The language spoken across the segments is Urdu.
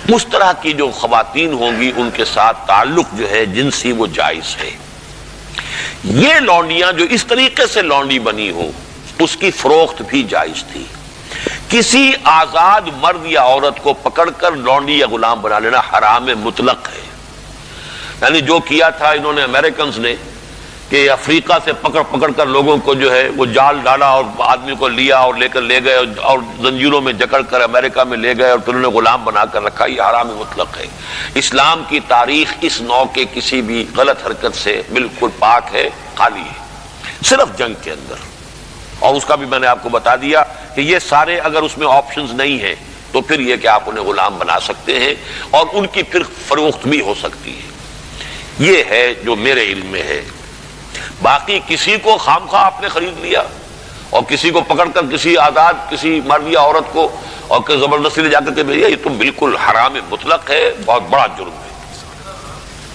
اس طرح کی جو خواتین ہوں گی ان کے ساتھ تعلق جو ہے جنسی وہ جائز ہے۔ یہ لونڈیاں جو اس طریقے سے لونڈی بنی ہو اس کی فروخت بھی جائز تھی۔ کسی آزاد مرد یا عورت کو پکڑ کر لونڈی یا غلام بنا لینا حرام مطلق ہے۔ یعنی جو کیا تھا انہوں نے امریکنز نے کہ افریقہ سے پکڑ کر لوگوں کو جو ہے وہ جال ڈالا اور آدمی کو لیا اور لے کر لے گئے اور زنجیروں میں جکڑ کر امریکہ میں لے گئے اور پھر انہوں نے غلام بنا کر رکھا، یہ حرام مطلق ہے۔ اسلام کی تاریخ اس نوع کے کسی بھی غلط حرکت سے بالکل پاک ہے، خالی ہے، صرف جنگ کے اندر۔ اور اس کا بھی میں نے آپ کو بتا دیا کہ یہ سارے اگر اس میں آپشنز نہیں ہیں تو پھر یہ کہ آپ انہیں غلام بنا سکتے ہیں اور ان کی پھر فروخت بھی ہو سکتی ہے۔ یہ ہے جو میرے علم میں ہے۔ باقی کسی کو خام خواہ آپ نے خرید لیا اور کسی کو پکڑ کر کسی آزاد کسی مرد یا عورت کو اور زبردستی لے جا کر کے بھیجا، یہ تو بالکل حرام مطلق ہے، بہت بڑا جرم ہے۔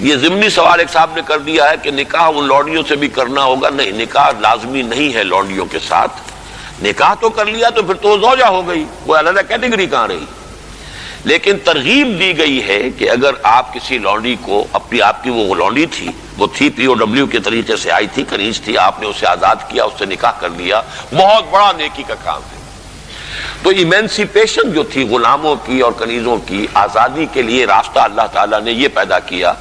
یہ ضمنی سوال ایک صاحب نے کر دیا ہے کہ نکاح ان لونڈیوں سے بھی کرنا ہوگا۔ نہیں، نکاح لازمی نہیں ہے لونڈیوں کے ساتھ۔ نکاح تو کر لیا تو پھر تو زوجہ ہو گئی، وہ علیحدہ کیٹیگری کہاں رہی۔ لیکن ترغیب دی گئی ہے کہ اگر آپ کسی لونڈی کو اپنی آپ کی وہ لونڈی تھی، وہ تھی پی او ڈبلیو کے طریقے سے آئی تھی، کنیز تھی، آپ نے اسے آزاد کیا، اس سے نکاح کر لیا، بہت بڑا نیکی کا کام ہے۔ تو ایمینسیپیشن جو تھی غلاموں کی اور کنیزوں کی آزادی کے لیے راستہ اللہ تعالیٰ نے یہ پیدا کیا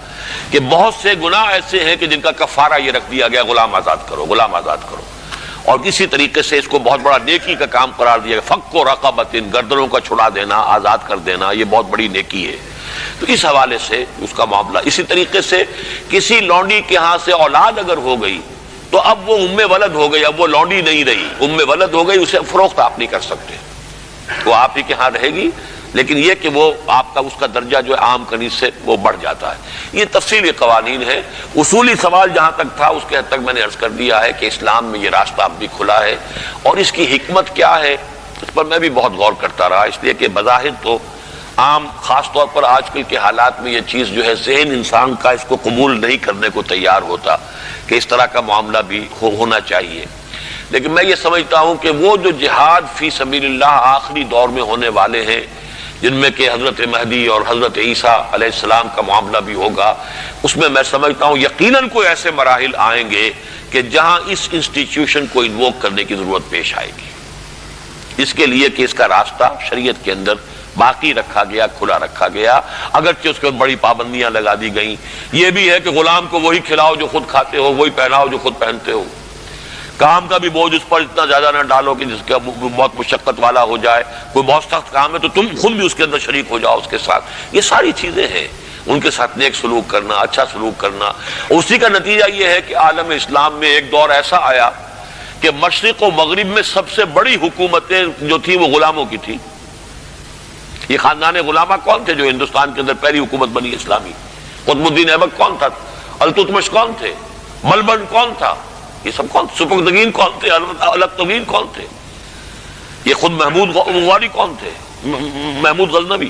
کہ بہت سے گناہ ایسے ہیں کہ جن کا کفارہ یہ رکھ دیا گیا، غلام آزاد کرو، غلام آزاد کرو، اور کسی طریقے سے اس کو بہت بڑا نیکی کا کام قرار دیا گیا۔ فک و رقبۃ، گردنوں کا چھڑا دینا، آزاد کر دینا، یہ بہت بڑی نیکی ہے۔ تو اس حوالے سے اس کا معاملہ اسی طریقے سے کسی لونڈی کے ہاں سے اولاد اگر ہو گئی تو اب وہ ام ولد ہو گئی، اب وہ لونڈی نہیں رہی، ام ولد ہو گئی، اسے فروخت آپ نہیں کر سکتے، وہ آپ ہی کے ہاں رہے گی، لیکن یہ کہ وہ آپ کا اس کا درجہ جو ہے عام کنیز سے وہ بڑھ جاتا ہے۔ یہ تفصیلی قوانین ہے۔ اصولی سوال جہاں تک تھا اس کے حد تک میں نے عرض کر دیا ہے کہ اسلام میں یہ راستہ اب بھی کھلا ہے، اور اس کی حکمت کیا ہے اس پر میں بھی بہت غور کرتا رہا، اس لیے کہ بظاہر تو عام خاص طور پر آج کل کے حالات میں یہ چیز جو ہے ذہن انسان کا اس کو قبول نہیں کرنے کو تیار ہوتا کہ اس طرح کا معاملہ بھی ہونا چاہیے۔ لیکن میں یہ سمجھتا ہوں کہ وہ جو جہاد فی سبیل اللہ آخری دور میں ہونے والے ہیں، جن میں کہ حضرت مہدی اور حضرت عیسیٰ علیہ السلام کا معاملہ بھی ہوگا، اس میں میں سمجھتا ہوں یقیناً کوئی ایسے مراحل آئیں گے کہ جہاں اس انسٹیٹیوشن کو انووک کرنے کی ضرورت پیش آئے گی، اس کے لیے کہ اس کا راستہ شریعت کے اندر باقی رکھا گیا، کھلا رکھا گیا، اگرچہ اس کے بڑی پابندیاں لگا دی گئیں۔ یہ بھی ہے کہ غلام کو وہی کھلاؤ جو خود کھاتے ہو، وہی پہناؤ جو خود پہنتے ہو، کام کا بھی بوجھ اس پر اتنا زیادہ نہ ڈالو کہ جس کا بہت مشقت والا ہو جائے، کوئی بہت سخت کام ہے تو تم خود بھی اس کے اندر شریک ہو جاؤ اس کے ساتھ۔ یہ ساری چیزیں ہیں، ان کے ساتھ نیک سلوک کرنا، اچھا سلوک کرنا۔ اسی کا نتیجہ یہ ہے کہ عالم اسلام میں ایک دور ایسا آیا کہ مشرق و مغرب میں سب سے بڑی حکومتیں جو تھیں وہ غلاموں کی تھیں۔ یہ خاندان غلامہ کون تھے جو ہندوستان کے اندر پہلی حکومت بنی اسلامی؟ قطب الدین ایبک کون تھا؟ التتمش کون تھے؟ ملبن کون تھا؟ یہ سب کون؟ سپکدگین کون تھے؟ الکتگین کون تھے؟ یہ خود محمود غواری کون تھے؟ محمود غزنوی،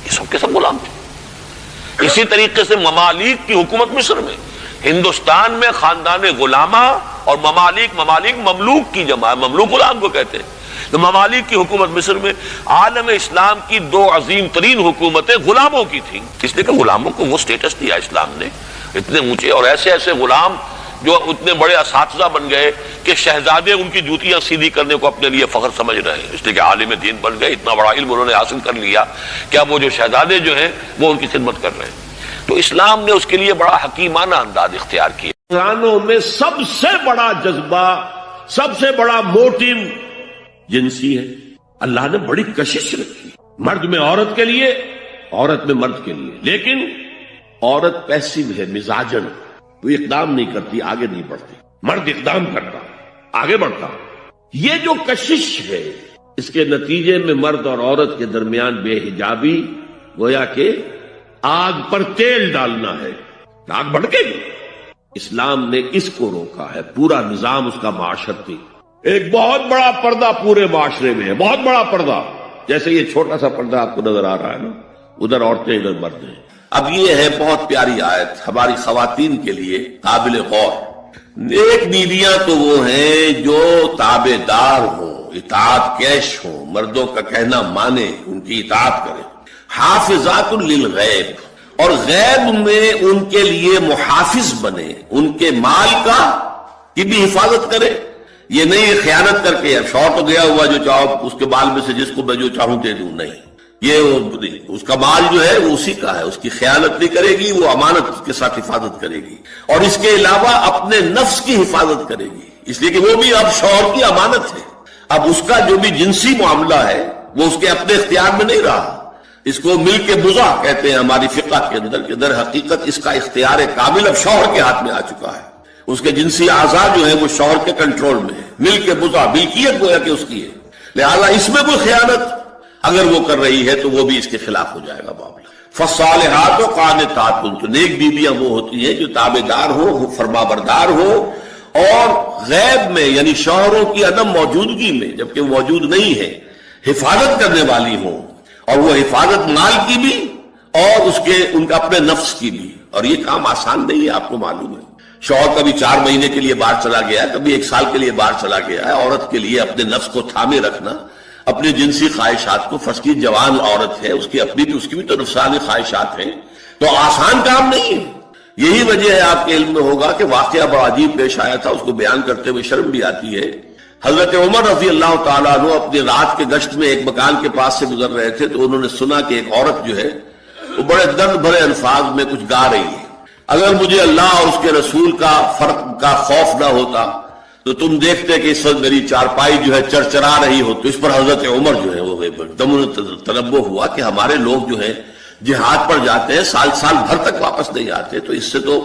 یہ سب کے سب غلام تھے۔ اسی طریقے سے ممالک کی حکومت مصر میں، ہندوستان میں خاندان غلامہ اور ممالک مملوک کی جمع ہے، مملوک غلام کو کہتے ہیں۔ تو ممالک کی حکومت مصر میں عالم اسلام کی دو عظیم ترین حکومتیں غلاموں کی تھیں، اس لیے کہ غلاموں کو وہ سٹیٹس دیا اسلام نے، اتنے اونچے اور ایسے ایسے غلام جو اتنے بڑے اساتذہ بن گئے کہ شہزادے ان کی جوتیاں سیدھی کرنے کو اپنے لیے فخر سمجھ رہے ہیں، اس لیے کہ عالم دین بن گئے، اتنا بڑا علم انہوں نے حاصل کر لیا کہ اب وہ جو شہزادے جو ہیں وہ ان کی خدمت کر رہے ہیں۔ تو اسلام نے اس کے لیے بڑا حکیمانہ انداز اختیار کیا۔ انسانوں میں سب سے بڑا جذبہ، سب سے بڑا موٹیو جنسی ہے۔ اللہ نے بڑی کشش رکھی، مرد میں عورت کے لیے، عورت میں مرد کے لیے، لیکن عورت پیسیو ہے، مزاجن، وہ اقدام نہیں کرتی، آگے نہیں بڑھتی، مرد اقدام کرتا، آگے بڑھتا۔ یہ جو کشش ہے اس کے نتیجے میں مرد اور عورت کے درمیان بے حجابی گویا کہ آگ پر تیل ڈالنا ہے، آگ بھڑکے گی۔ اسلام نے اس کو روکا ہے، پورا نظام اس کا معاشرتی، ایک بہت بڑا پردہ پورے معاشرے میں ہے، بہت بڑا پردہ، جیسے یہ چھوٹا سا پردہ آپ کو نظر آ رہا ہے نا، ادھر عورتیں ادھر مرد ہیں۔ اب یہ ہے بہت پیاری آیت ہماری خواتین کے لیے قابل غور۔ نیک بیویاں تو وہ ہیں جو تابع دار ہوں، اطاعت کیش ہوں، مردوں کا کہنا مانے، ان کی اطاعت کریں۔ حافظات للغیب، اور غیب میں ان کے لیے محافظ بنے، ان کے مال کی بھی حفاظت کرے. یہ نہیں خیانت کر کے شوہر تو گیا ہوا جو چاہو اس کے مال میں سے جس کو میں جو چاہوں دے دوں، نہیں، یہ اس کا مال جو ہے وہ اسی کا ہے، اس کی خیانت نہیں کرے گی، وہ امانت کے ساتھ حفاظت کرے گی. اور اس کے علاوہ اپنے نفس کی حفاظت کرے گی، اس لیے کہ وہ بھی اب شوہر کی امانت ہے. اب اس کا جو بھی جنسی معاملہ ہے وہ اس کے اپنے اختیار میں نہیں رہا. اس کو مل کے بزا کہتے ہیں ہماری فقہ کے اندر، کہ در حقیقت اس کا اختیار کامل اب شوہر کے ہاتھ میں آ چکا ہے. اس کے جنسی اعضاء جو ہے وہ شوہر کے کنٹرول میں ہے. مل کے بزا، ملکیت گویا کہ اس کی ہے، لہذا اس میں کوئی خیانت اگر وہ کر رہی ہے تو وہ بھی اس کے خلاف ہو جائے گا معاملہ. فالصالحات قانتات، تو نیک بیویاں وہ ہوتی ہیں جو تابعدار ہو، فرما بردار ہو، اور غیب میں یعنی شوہروں کی عدم موجودگی میں جبکہ وہ موجود نہیں ہے حفاظت کرنے والی ہوں، اور وہ حفاظت مال کی بھی اور ان کا اپنے نفس کی بھی. اور یہ کام آسان نہیں ہے، آپ کو معلوم ہے. شوہر کبھی 4 مہینے کے لیے باہر چلا گیا ہے، کبھی 1 سال کے لیے باہر چلا گیا ہے. عورت کے لیے اپنے نفس کو تھامے رکھنا، اپنے جنسی خواہشات کو، فرض کی جوان عورت ہے، اس کی بھی تو نفسانی خواہشات ہیں، تو آسان کام نہیں ہے. یہی وجہ ہے، آپ کے علم میں ہوگا کہ واقعہ بڑا عجیب پیش آیا تھا، اس کو بیان کرتے ہوئے شرم بھی آتی ہے. حضرت عمر رضی اللہ تعالیٰ عنہ اپنی رات کے گشت میں ایک مکان کے پاس سے گزر رہے تھے، تو انہوں نے سنا کہ ایک عورت جو ہے وہ بڑے درد بھرے الفاظ میں کچھ گا رہی ہے. اگر مجھے اللہ اور اس کے رسول کا فرق کا خوف نہ ہوتا تو تم دیکھتے کہ اس وقت میری چارپائی جو ہے چرچرا رہی ہو. تو اس پر حضرت عمر جو ہے وہ دم تنبہ ہوا کہ ہمارے لوگ جو ہیں جہاد پر جاتے ہیں، سال بھر تک واپس نہیں آتے، تو اس سے تو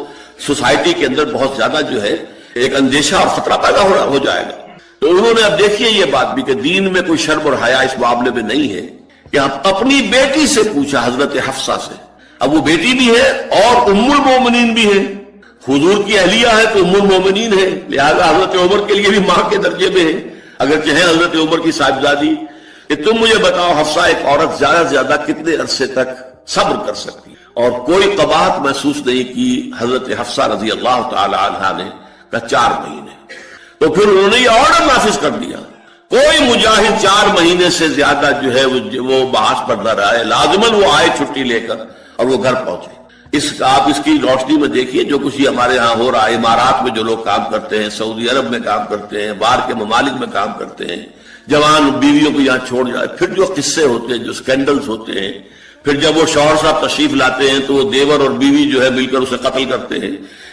سوسائٹی کے اندر بہت زیادہ جو ہے ایک اندیشہ اور خطرہ پیدا ہو جائے گا. تو انہوں نے اب دیکھیے یہ بات بھی کہ دین میں کوئی شرم اور حیا اس معاملے میں نہیں ہے، کہ اپنی بیٹی سے پوچھا، حضرت حفصہ سے. اب وہ بیٹی بھی ہے اور ام المومنین بھی ہے، حضور کی اہلیہ ہے تو ام المومنین ہے، لہذا حضرت عمر کے لیے بھی ماں کے درجے میں ہے، اگرچہ ہے حضرت عمر کی صاحبزادی. کہ تم مجھے بتاؤ حفصہ، ایک عورت زیادہ سے زیادہ کتنے عرصے تک صبر کر سکتی؟ اور کوئی قباحت محسوس نہیں کی حضرت حفصہ رضی اللہ تعالی عنہا نے، کہا 4 مہینے. تو پھر انہوں نے یہ آرڈر نافذ کر دیا، کوئی مجاہد 4 مہینے سے زیادہ جو ہے وہ بحث پر نہ رہا ہے، لازماً وہ آئے چھٹی لے کر اور وہ گھر پہنچے. آپ اس کی روشنی میں دیکھیے جو کچھ ہمارے ہاں ہو رہا ہے، امارات میں جو لوگ کام کرتے ہیں، سعودی عرب میں کام کرتے ہیں، باہر کے ممالک میں کام کرتے ہیں، جوان بیویوں کو یہاں چھوڑ جائے، پھر جو قصے ہوتے ہیں، جو سکینڈلز ہوتے ہیں، پھر جب وہ شوہر صاحب تشریف لاتے ہیں تو وہ دیور اور بیوی جو ہے مل کر اسے قتل کرتے ہیں،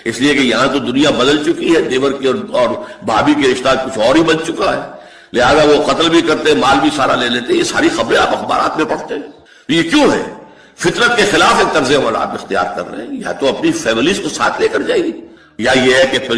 اس لیے کہ یہاں تو دنیا بدل چکی ہے، دیور کے اور بھابھی کے رشتہ کچھ اور ہی بن چکا ہے، لہذا وہ قتل بھی کرتے ہیں، مال بھی سارا لے لیتے ہیں. یہ ساری خبریں آپ اخبارات میں پڑھتے ہیں. یہ کیوں ہے؟ فطرت کے خلاف ایک طرز عمل آپ اختیار کر رہے ہیں. یا تو اپنی فیملیز کو ساتھ لے کر جائیے، یا یہ ہے کہ پھر